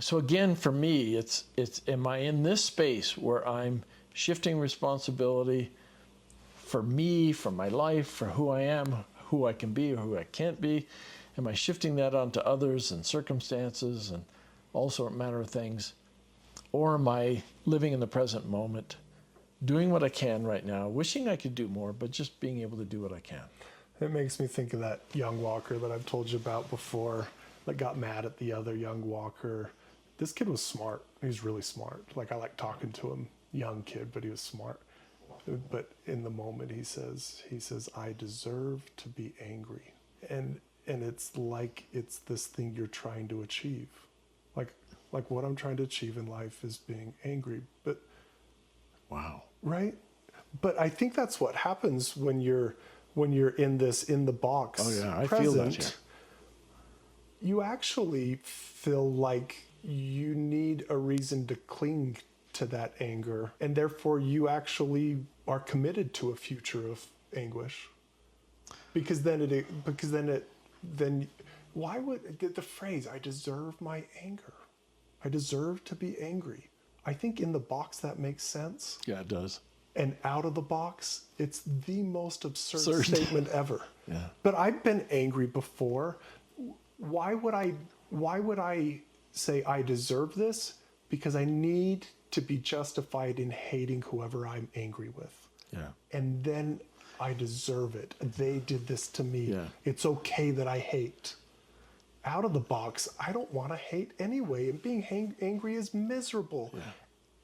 So again, for me, it's am I in this space where I'm shifting responsibility for me, for my life, for who I am, who I can be or who I can't be? Am I shifting that onto others and circumstances and all sort of manner of things? Or am I living in the present moment, doing what I can right now, wishing I could do more, but just being able to do what I can? It makes me think of that young walker that I've told you about before that got mad at the other young walker. This kid was smart. He was really smart. Like, I like talking to him. Young kid, but he was smart. But in the moment, he says, I deserve to be angry. And it's like it's this thing you're trying to achieve. Like what I'm trying to achieve in life is being angry. But wow. Right? But I think that's what happens when you're in the box. Oh yeah, I present, feel that. Yeah. You actually feel like you need a reason to cling to that anger, and therefore you actually are committed to a future of anguish. Because then why would the phrase "I deserve my anger"? I deserve to be angry. I think in the box that makes sense. Yeah, it does. And out of the box, it's the most absurd statement ever. Yeah. But I've been angry before. Why would I say I deserve this? Because I need to be justified in hating whoever I'm angry with. Yeah. And then I deserve it. They did this to me. Yeah. It's okay that I hate. Out of the box, I don't want to hate anyway. And being angry is miserable. Yeah.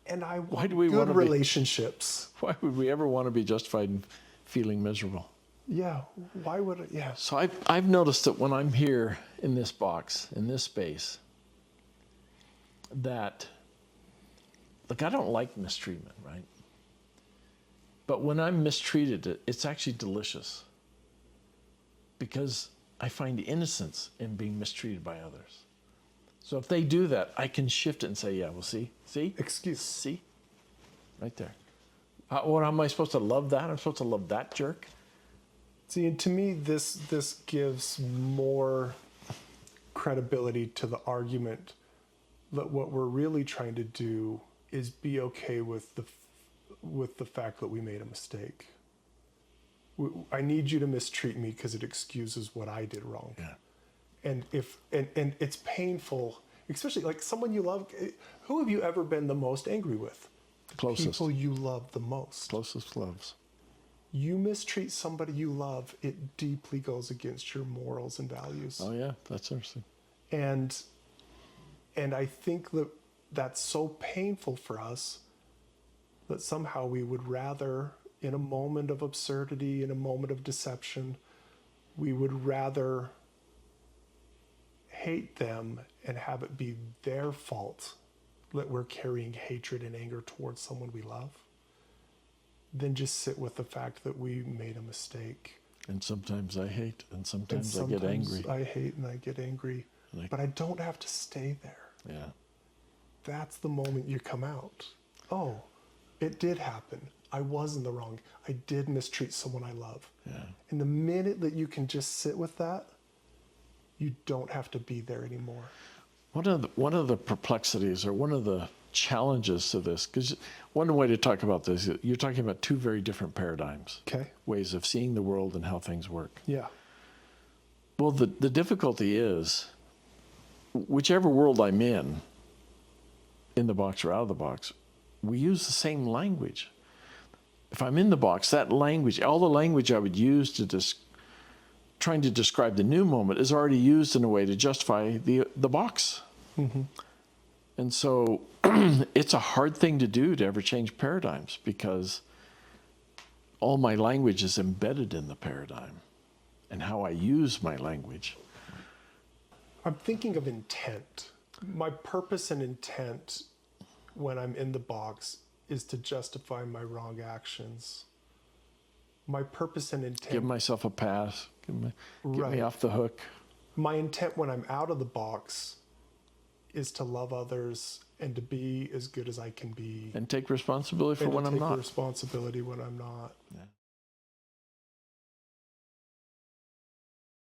And I want Why do we good relationships. Why would we ever want to be justified in feeling miserable? Yeah. Why would it? Yeah. So I've noticed that when I'm here in this box, in this space, that, look, I don't like mistreatment, right? But when I'm mistreated, it's actually delicious. Because I find innocence in being mistreated by others. So if they do that, I can shift it and say, yeah, well, see? Excuse. See? Right there. What am I supposed to love that? I'm supposed to love that jerk? See, and to me, this gives more credibility to the argument that what we're really trying to do is be okay with the fact that we made a mistake. I need you to mistreat me because it excuses what I did wrong. Yeah. And it's painful, especially like someone you love. Who have you ever been the most angry with? Closest. People you love the most. Closest loves. You mistreat somebody you love, it deeply goes against your morals and values. Oh yeah, that's interesting. And I think that's so painful for us that somehow we would rather, in a moment of absurdity, in a moment of deception, we would rather hate them and have it be their fault that we're carrying hatred and anger towards someone we love, than just sit with the fact that we made a mistake. And sometimes I hate, and sometimes I get angry. I hate and I get angry, but I don't have to stay there. Yeah. That's the moment you come out. Oh, it did happen. I was in the wrong. I did mistreat someone I love. Yeah. And the minute that you can just sit with that, you don't have to be there anymore. One of the perplexities, or one of the challenges to this, because one way to talk about this, you're talking about two very different paradigms. Okay. Ways of seeing the world and how things work. Yeah. Well, the difficulty is, whichever world I'm in the box or out of the box, we use the same language. If I'm in the box, that language, all the language I would use to trying to describe the new moment is already used in a way to justify the box. Mm-hmm. And so it's a hard thing to do to ever change paradigms, because all my language is embedded in the paradigm and how I use my language. I'm thinking of intent. My purpose and intent when I'm in the box is to justify my wrong actions. My purpose and intent... Give myself a pass. Get me off the hook. My intent when I'm out of the box is to love others and to be as good as I can be. And take responsibility for when I'm not. And take responsibility when I'm not. Yeah.